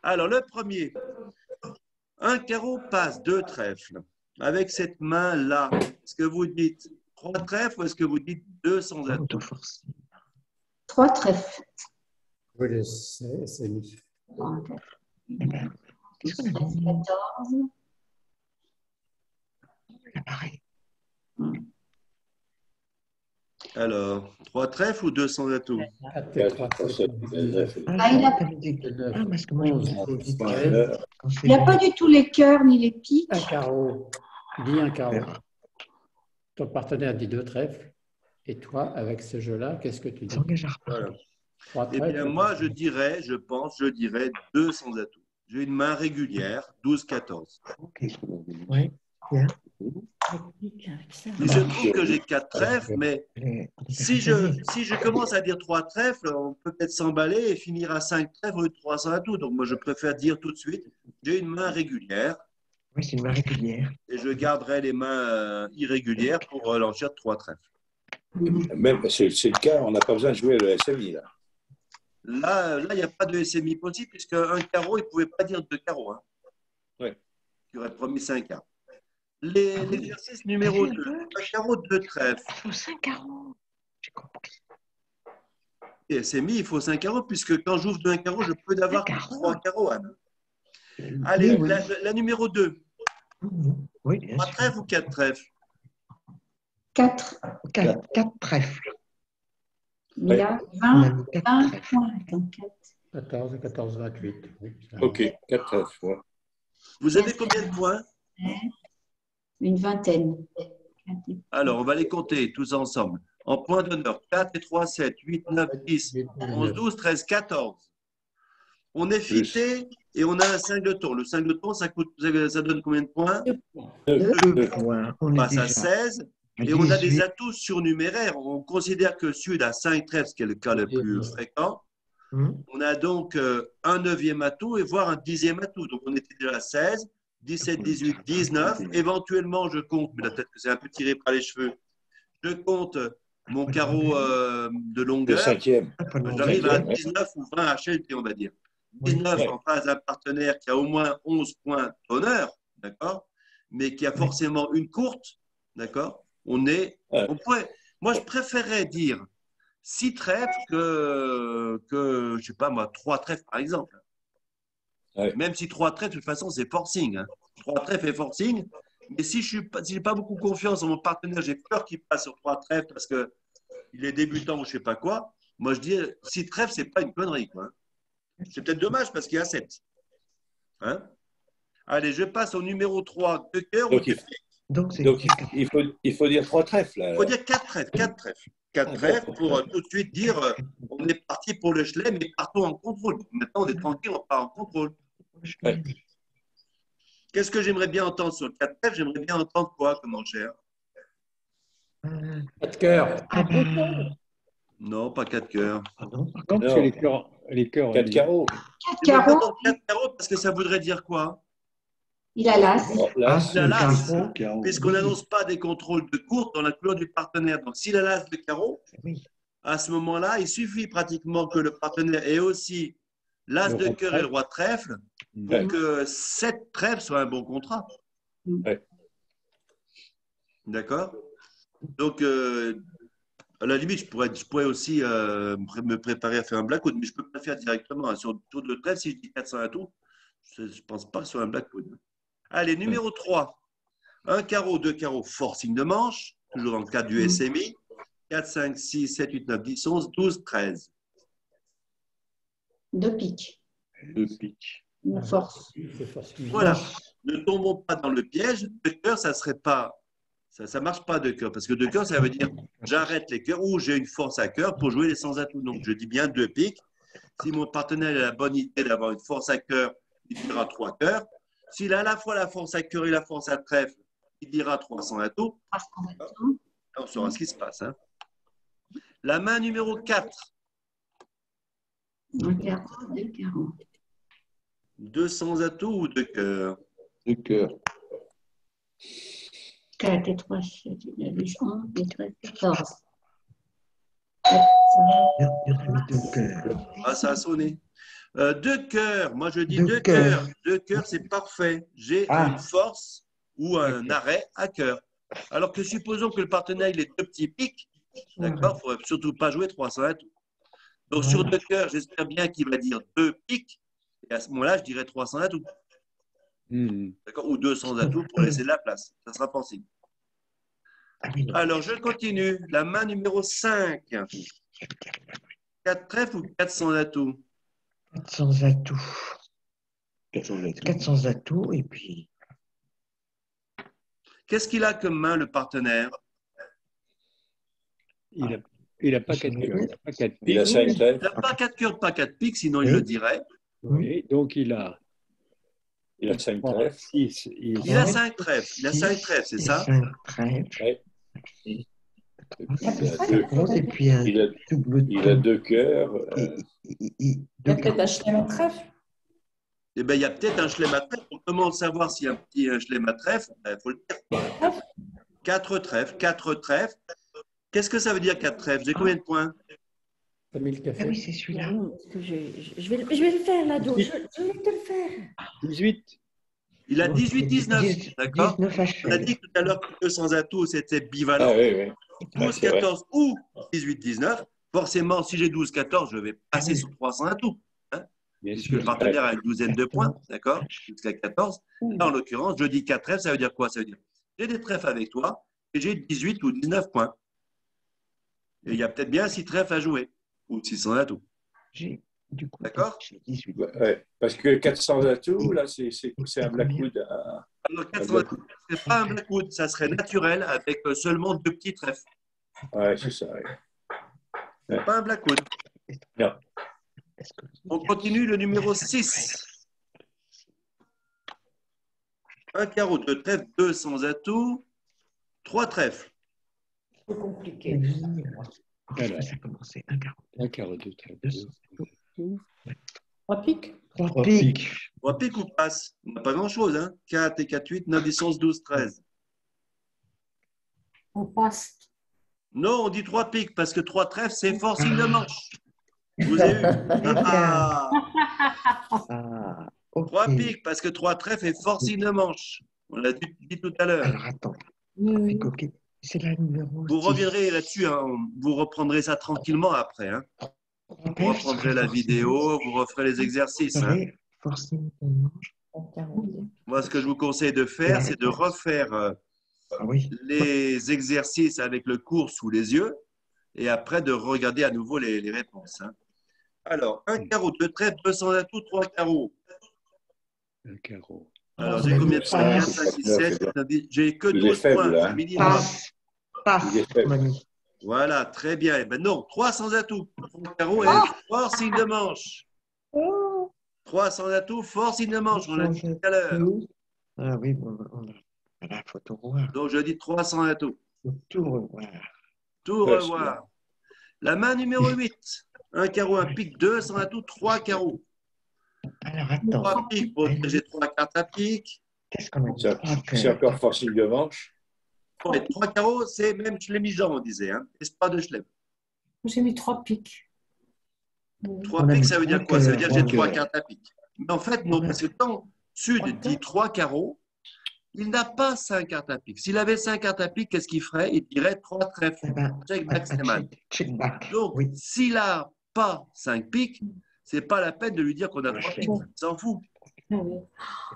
Alors, le premier, un carreau passe deux trèfles. Avec cette main-là, est-ce que vous dites trois trèfles ou est-ce que vous dites deux sans atout? Trois trèfles. Oui, c'est mis. 13, 14. Alors, trois trèfles ou deux sans atout? 4 et 3, c'est 19. Parce que moi, je 11, me dis 3, Il n'y a pas du tout les cœurs ni les piques. un carreau. Dis un carreau. Ton partenaire dit deux trèfles. Et toi, avec ce jeu-là, qu'est-ce que tu dis? Voilà. Trois Eh trèfles. bien, moi, je dirais deux sans atout. J'ai une main régulière, 12-14. Oui, bien. Il se trouve que j'ai quatre trèfles, mais si je commence à dire trois trèfles, on peut peut-être s'emballer et finir à cinq trèfles au lieu de trois sans atout. Donc, moi, je préfère dire tout de suite, j'ai une main régulière Oui, c'est une main régulière. et je garderai les mains irrégulières pour l'enchère de trois trèfles. Même, c'est le cas, on n'a pas besoin de jouer le SMI, là. Là, il n'y a pas de SMI possible, puisque un carreau, il ne pouvait pas dire deux carreaux. Hein. Oui. Il aurait promis cinq carreaux. L'exercice numéro 2, un carreau, deux trèfles. Il faut 5 carreaux. J'ai compris. Et SMI, il faut cinq carreaux, puisque quand j'ouvre d'un carreau, je peux avoir trois carreaux, Anne. Allez, Oui. la numéro 2. Oui, bien Trois sûr. trèfles ou quatre trèfles? 4. 4 trèfles. Il y a On a 20, mis 4 20 trèfles. points. Attends, 4. 14, 14, 28. Oui, ça Ok, va. 4 trèfles. Ouais. Vous avez combien de points? Une vingtaine. Alors, on va les compter tous ensemble. En points d'honneur, 4 et 3, 7, 8, 9, 10, 11, 12, 13, 14. On est fité et on a un 5 de tour. Le 5 de tour, ça donne combien de points? 2 points. On On est passe à déjà 16. à Et on a des 18. atouts surnuméraires. On considère que Sud a 5 trèfles, ce qui est le cas le plus fréquent. On a donc un neuvième atout et voire un dixième atout. Donc on était déjà à 16, 17, 18, 19. Éventuellement, je compte, mais là peut-être que c'est un peu tiré par les cheveux, je compte mon carreau de Le longueur. cinquième. J'arrive à Ouais. 19 ou 20 HLT, on va dire. 19 en face d'un partenaire qui a au moins 11 points d'honneur, d'accord, mais qui a forcément une courte, d'accord. On pourrait, moi, je préférerais dire 6 trèfles que je sais pas moi, 3 trèfles par exemple. Ouais. Même si 3 trèfles, de toute façon, c'est forcing. Hein. 3 trèfles est forcing. Mais si je n'ai pas beaucoup confiance en mon partenaire, j'ai peur qu'il passe sur 3 trèfles parce qu'il est débutant ou je ne sais pas quoi, moi je dis 6 trèfles, ce n'est pas une connerie. Quoi. C'est peut-être dommage parce qu'il y a 7. Hein. Allez, je passe au numéro 3, de cœur ou de pique. Donc, c'est Donc, il faut dire 3 trèfles. Là. Il faut dire 4 trèfles. 4 trèfles. 4 trèfles pour tout de suite dire on est parti pour le chelem mais partons en contrôle. Maintenant, on est tranquille, on part en contrôle. Ouais. Qu'est-ce que j'aimerais bien entendre sur le 4 trèfles? J'aimerais bien entendre quoi comme enchère? 4 cœurs. Non, pas 4 cœurs. Pardon. Non, parce que les cœurs. 4 carreaux. 4 J'aimerais bien carreaux. entendre 4 carreaux parce que ça voudrait dire quoi? Il a l'as. Là, Il a l'as, carreau. puisqu'on n'annonce pas des contrôles de courte dans la couleur du partenaire. Donc, s'il a l'as de carreau, Oui. à ce moment-là, il suffit pratiquement que le partenaire ait aussi l'as de cœur et le roi de trèfle pour Ouais. que 7 trèfles soit un bon contrat. Ouais. D'accord? Donc, à la limite, je pourrais aussi me préparer à faire un blackwood, mais je ne peux pas le faire directement. Hein. Sur le tour de trèfle, si je dis 400 à tout, je ne pense pas que ce soit un blackwood. Allez, numéro 3. Un carreau, deux carreaux, forcing de manche, toujours dans le cadre du SMI. 4, 5, 6, 7, 8, 9, 10, 11, 12, 13. 2 piques. 2 piques. Une force. Voilà. Ne tombons pas dans le piège. De cœur, ça serait pas. Ça marche pas de cœur. Parce que de cœur, ça veut dire j'arrête les cœurs ou j'ai une force à cœur pour jouer les sans atouts. Donc, je dis bien 2 piques. Si mon partenaire a la bonne idée d'avoir une force à cœur, il dira 3 cœurs. S'il a à la fois la force à cœur et la force à trèfle, il dira 300 atouts. On saura ce qui se passe. Hein. La main numéro 4. Un carreau, 2 carreaux. 200 atouts ou de cœur? De cœur. 4 et 3, 7, 8, 9, 10, 11, 12, 13, 14. Il y en a mis 2 cœurs. Ah, ça a sonné. Deux cœurs. Moi, je dis Deux deux cœurs. cœurs. Deux cœurs, c'est parfait. J'ai Ah. une force ou un arrêt à cœur. Alors que supposons que le partenaire il ait deux petits pics. D'accord? Il ne faudrait surtout pas jouer 300 atouts. Donc, sur Voilà. deux cœurs, j'espère bien qu'il va dire deux pics. Et à ce moment-là, je dirais 300 atouts. D'accord? Ou 200 atouts pour laisser de la place. Ça sera forcing. Ah oui, non. Alors, je continue. La main numéro 5. 4 trèfles ou 400 atouts? 400 atouts. 400 atouts et puis Qu'est-ce qu'il a comme main, le partenaire? Il n'a pas 4 cœurs, il n'a pas 4 Il a piques. 5 Il trèfles. n'a pas 4 cœurs, pas 4 piques, sinon il Oui. le dirait. Oui, donc il a Il a 5 trèfles. 6. Il a 5 trèfles. Il a 5 trèfles, c'est ça? 5 trèfles. Ouais. Il Il a deux, et puis un il a, double il a deux cœurs. Il y a peut-être un chelem à trèfle. Eh bien, il y a peut-être un chelem à trèfle. Comment savoir s'il y a un petit chelem à trèfle? Il faut le dire. 4 trèfles. 4 trèfles. Qu'est-ce que ça veut dire 4 trèfles? J'ai combien de points? T'as mis le Ah café. oui, c'est celui-là. Non, parce que je vais le faire, là-dedans. Je vais te le faire. 18. Il a 18-19. D'accord? 19 On a HL. dit tout à l'heure que 200 atouts, c'était Ah bivalent. oui, oui. Ah, 12, c'est vrai. 14 ou 18, 19. Forcément, si j'ai 12, 14, je vais passer sur 300 atouts. Bien Puisque sûr. le partenaire a une douzaine de points, d'accord? Jusqu'à 14. Là, en l'occurrence, je dis 4 trèfles, ça veut dire quoi? Ça veut dire j'ai des trèfles avec toi et j'ai 18 ou 19 points. Et il y a peut-être bien 6 trèfles à jouer, ou 600 atouts. J'ai du coup D'accord? j'ai 18. Ouais, parce que 400 atouts, là, c'est un Blackwood. Alors, 400 atouts, ce n'est pas un Blackwood, ça serait naturel avec seulement 2 petits trèfles. Ouais, c'est ça. Ouais. Ce n'est pas un Blackwood. Non. Est-ce que- On continue le numéro 6. Un carreau, 2 trèfles, 200 atouts, 3 trèfles. C'est compliqué. Oui, Alors. ça a commencé. Un carreau. Un carreau de table. 3 piques. 3 piques. 3 piques ou passe? On n'a pas grand-chose. Hein? 4 et 4, 8, 9, 10, 11, 12, 13. On passe. Non, on dit 3 piques parce que 3 trèfles, c'est forcing de manche. Je vous ai eu. Ah, Ah, ok. 3 piques parce que 3 trèfles est forcing de manche. On l'a dit tout à l'heure. Alors attends. Oui. Ok. C'est la numéro Vous 6. reviendrez là-dessus. Hein. Vous reprendrez ça tranquillement après. Hein. Vous reprendrez la vidéo, vous referez les exercices. Hein. Forcément, on mange. Moi, ce que je vous conseille de faire, c'est de refaire Ah oui. les exercices avec le cours sous les yeux et après de regarder à nouveau les réponses. Hein. Alors, un carreau, 2 trèfles, 200 atouts, 3 carreaux. Un carreau. Alors, j'ai combien de points? 4, 5, 6, 7, 8, 10. J'ai que Il est 12 faible, points, là. un minimum. Passe. Passe, Il est faible. mamie. Voilà, très bien. Eh ben non, 300 atouts. 3 carreaux et forcing de manche. 300 atouts, forcing de manche. On l'a dit tout à l'heure. Ah oui, bon, on a la photo revoir. Donc, je dis 300 atouts. Faut tout revoir. Tout Ouais, revoir. La main numéro 8. Un carreau, un pic, 200 atouts, 3 carreaux. Alors attends. 3 pics pour j'ai 3 cartes à pic. Qu'est-ce qu'on a dit? C'est encore forcing de manche. Et 3 carreaux, c'est même schlemisant, on disait. Hein. C'est pas de chlem. J'ai mis 3 piques. 3 On a pics, mis ça veut dire trois quoi? Ça veut dire que j'ai cœurs. 3 cartes à pic. Mais en fait, non, parce que quand Sud dit 3 carreaux, il n'a pas 5 cartes à pic. S'il avait 5 cartes à pic, qu'est-ce qu'il ferait? Il dirait 3 trèfles. Eh ben, Check back, c'est mal. check back. Donc, Oui. s'il n'a pas 5 pics, c'est pas la peine de lui dire qu'on a 3 pics. Il s'en fout. Oui. Oui,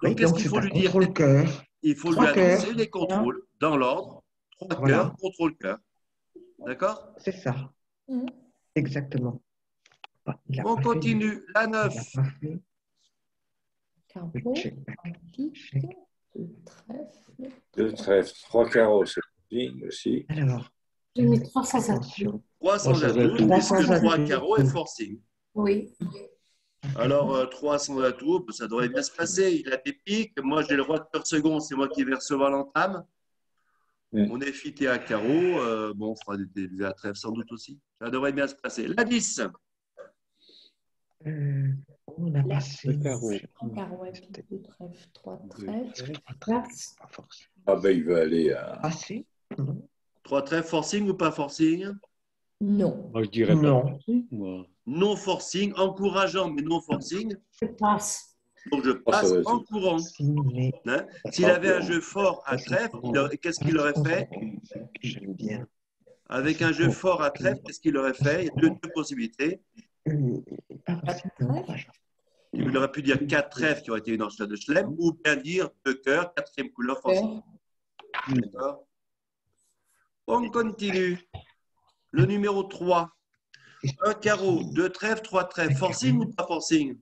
Donc, qu'est-ce donc qu'il c'est faut un lui dire? contrôle cœur. Il faut lui 3 annoncer cœurs. les contrôles dans l'ordre. 3 Voilà. cœurs, contrôle cœur. D'accord? C'est ça. Mhm. Exactement. Ah, il a On pas fait continue. La le- 9. il a pas fait le Carreau, check back. un pique, 2 trèfles. 2 trèfles, 3 carreaux, c'est forcing aussi. Alors, J'ai mis 300 atouts. attention. 300 300 atouts, atouts. puisque 300 3 atouts. carreaux est forcing. Oui. Alors, 300 atouts, ça devrait bien se passer. Il a des pics. Moi, j'ai le roi de cœur second. C'est moi qui vais recevoir l'entame. On est fité à carreau. Bon, on fera des à trèfle sans doute aussi. Ça devrait bien se passer. La 10. On a passé. Le carreau. Un carreau, un pique, 2 trèfles, 3 Deux trèfles. trèfles. Pas forcément. Ah ben, il veut aller à... Passé? Non. 3 trèfles, forcing ou pas forcing? Non. Moi, je dirais pas Non. forcing, moi. non forcing, encourageant mais non forcing. Je passe. Donc, je passe en courant. Mais Hein. S'il avait un jeu fort à trèfle, qu'est-ce qu'il aurait fait? j'aime bien. Avec un jeu fort à trèfle, qu'est-ce qu'il aurait fait? Il y a deux possibilités. Pas forcément. Il aurait pu dire 4 trèfles qui auraient été une enchère de Schlem, ou bien dire 2 cœurs, 4e couleur forcing. D'accord. On continue. Le numéro 3. Un carreau, 2 trèfles, 3 trèfles. Forcing ou pas forcing?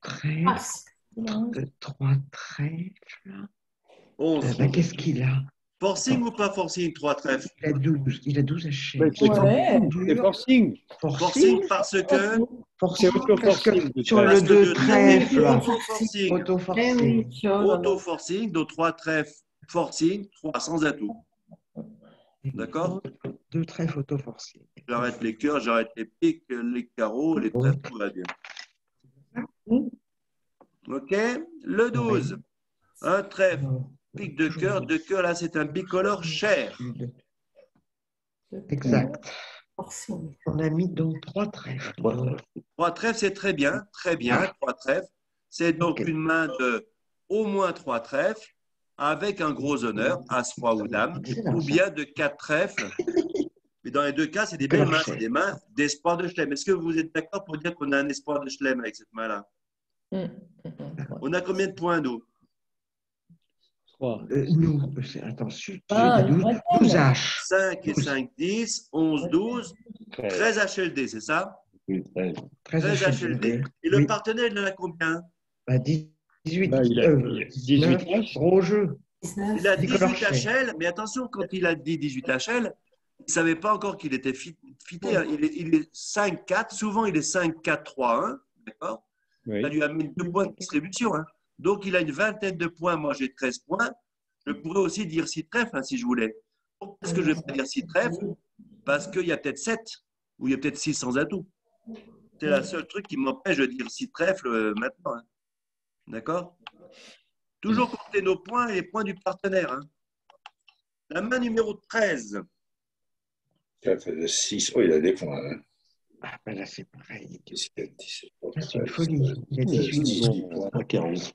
Trèfle, Passe. 3 trèfles. 11. Qu'est-ce qu'il a? Forcing ou pas forcing, 3 trèfles? Il a 12. Il a 12 hachés. Mais c'est Ouais. c'est forcing. Forcing parce que C'est auto-forcing. Sur parce le que 2 le trèfle. auto-forcing. Eh Auto-forcing. oui, Auto-forcing, donc 3 trèfles, forcing, 3 sans atout. D'accord? 2 trèfles auto-forcing. J'arrête les cœurs, j'arrête les piques, les carreaux, les trèfles, tout va bien. OK? Le 12. Un trèfle, pique de cœur. De cœur, là, c'est un bicolore cher. Exact. forcing. On a mis donc 3 trèfles. 3 trèfles, c'est très bien, 3 trèfles. C'est donc Ok. une main de au moins 3 trèfles avec un gros honneur, as, roi ou dame, ou bien de 4 trèfles. Mais dans les deux cas, c'est des belles mains, c'est des mains d'espoir de Schlem. Est-ce que vous êtes d'accord pour dire qu'on a un espoir de Schlem avec cette main-là? On a combien de points, nous? 3. Nous, attention, Ah, 12 H. 5 et 5, 10, 11, 12, 13 HLD, c'est ça? 13 HLD. Et le partenaire, il en a combien? 18. Bah, il a 18 H. Gros jeu. 19. Il a 18 Bicolore cher. HL, mais attention, quand il a dit 18 HL, il ne savait pas encore qu'il était fité. Hein. Il est 5-4, souvent il est 5-4-3-1, d'accord? Oui. Ça lui a mis 2 points de distribution. Hein. Donc il a une vingtaine de points, moi j'ai 13 points. Je pourrais aussi dire 6 trèfles hein, si je voulais. Pourquoi est-ce que je ne vais pas dire 6 trèfles? Parce qu'il y a peut-être 7, ou il y a peut-être 6 sans atout. C'est le seul truc qui m'empêche de dire 6 trèfles maintenant. Hein. D'accord? Toujours compter nos points et les points du partenaire. Hein. La main numéro 13. 6. Oh, il a des points. Hein. Ah, ben là, c'est pareil. Qu'est-ce qu'il a 17 Là, c'est une folie. Il a 18. 18 points.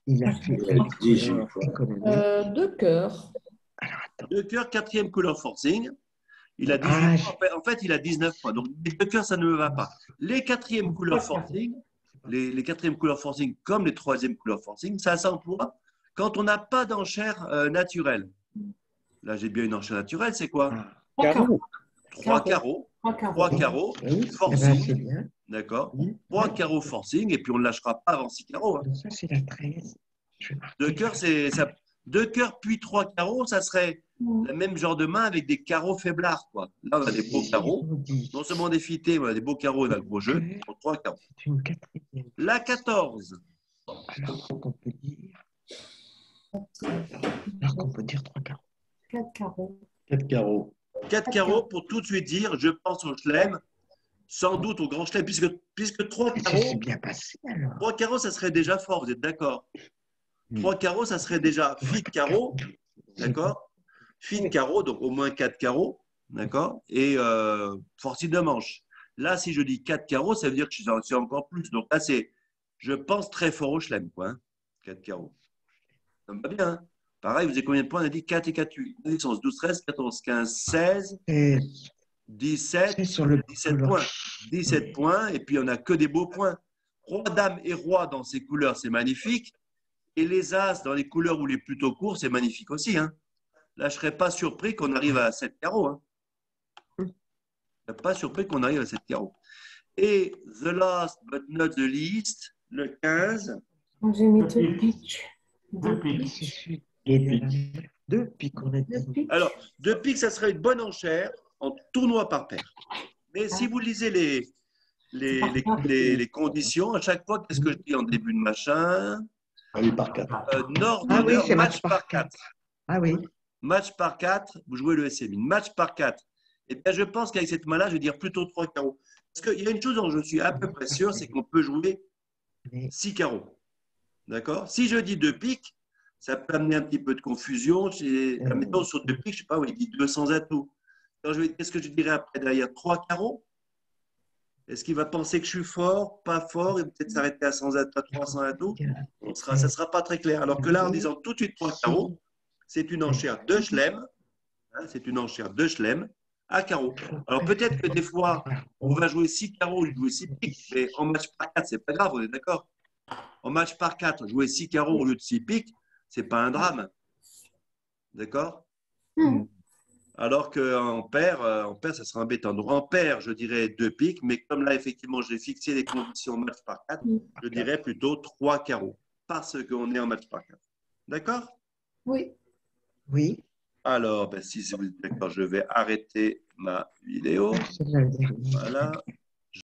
Il a fait Il a 18 points. économie. 2 cœurs. Alors, attends. Deux cœurs, 4e couleur forcing. Il a 18 Ah, points. En fait, il a 19 points. Donc, les deux cœurs, ça ne me va pas. Les 4e couleurs forcing, les 4e couleurs forcing comme les 3e couleurs forcing, ça s'emploie quand on n'a pas d'enchère naturelle. Là, j'ai bien une enchère naturelle, c'est quoi? Carreau. 3 carreaux. 3 carreaux, Oui, eh ben, forcing, c'est bien. d'accord? 3 carreaux forcing, et puis on ne lâchera pas avant 6 carreaux. Hein. Donc, ça, c'est la 13. Je vais marquer. Deux cœurs, c'est ça. 2 cœurs puis 3 carreaux, ça serait le même genre de main avec des carreaux faiblards. Quoi. Là, on a des beaux carreaux. On dit, Non seulement des fités, mais on a des beaux carreaux, on a le gros jeu. 3 carreaux. c'est une 4e. La 14. Alors, qu'on peut dire. Alors qu'on peut dire 3 carreaux. 4 carreaux. 4 carreaux. 4 carreaux pour tout de suite dire, je pense au Schlem, sans doute au grand Schlem, puisque 3 Et ça carreaux, s'est bien passé alors. 3 carreaux, ça serait déjà fort, vous êtes d'accord? 3 carreaux, ça serait déjà fit carreau, d'accord? Fit carreau, donc au moins 4 carreaux, d'accord? Et forcing de manche. Là, si je dis 4 carreaux, ça veut dire que c'est encore plus. Donc là, c'est, je pense très fort au Schlem, quoi. Hein, 4 carreaux. Ça me va bien. Hein. Pareil, vous avez combien de points? On a dit 4 et 4, 8, 12, 13, 14, 15, 16, Et 17, c'est sur le 17 points. 17 points, et puis on n'a que des beaux points. Roi, dame et roi dans ces couleurs, c'est magnifique. Et les as dans les couleurs où les plutôt courts, c'est magnifique aussi. Hein. Là, je ne serais pas surpris qu'on arrive à 7 carreaux. Hein. Je ne serais pas surpris qu'on arrive à 7 carreaux. Et the last but not the least, le 15. J'ai mis 2 piques. C'est celui qui est là. 2 piques, on a dit. 2 piques. Alors, 2 piques, ça serait une bonne enchère en tournoi par paire. Mais si vous lisez les conditions, à chaque fois, qu'est-ce que je dis en début de machin? Allez, par 4. Nord, Ah oui, honneur, c'est match par 4. Ah oui. Match par 4, vous jouez le SMI. Match par 4. Et bien, je pense qu'avec cette main-là, je vais dire plutôt 3 carreaux. Parce qu'il y a une chose dont je suis à peu près sûr, c'est qu'on peut jouer 6 carreaux. D'accord? Si je dis 2 piques, ça peut amener un petit peu de confusion. La méthode sur 2 piques, je ne sais pas, où il dit 200 atouts. Alors, qu'est-ce que je dirais après derrière? 3 carreaux? Est-ce qu'il va penser que je suis fort, pas fort, et peut-être s'arrêter à 100 atouts, à 300 atouts? Ça ne sera pas très clair. Alors que là, en disant tout de suite 3 carreaux, c'est une enchère de Chelem, hein, c'est une enchère de Chelem à carreaux. Alors peut-être que des fois, on va jouer 6 carreaux, jouer 6 piques, mais en match par 4, c'est pas grave, on est d'accord? En match par 4, jouer 6 carreaux au lieu de 6 piques, c'est pas un drame. D'accord? Alors qu'en paire, ça sera embêtant. Donc en paire, je dirais 2 piques, mais comme là, effectivement, j'ai fixé les conditions match par 4, je dirais plutôt 3 carreaux, parce qu'on est en match par 4. D'accord? Oui. Oui, Alors, ben, si vous êtes d'accord, je vais arrêter ma vidéo. c'est la dernière. Voilà.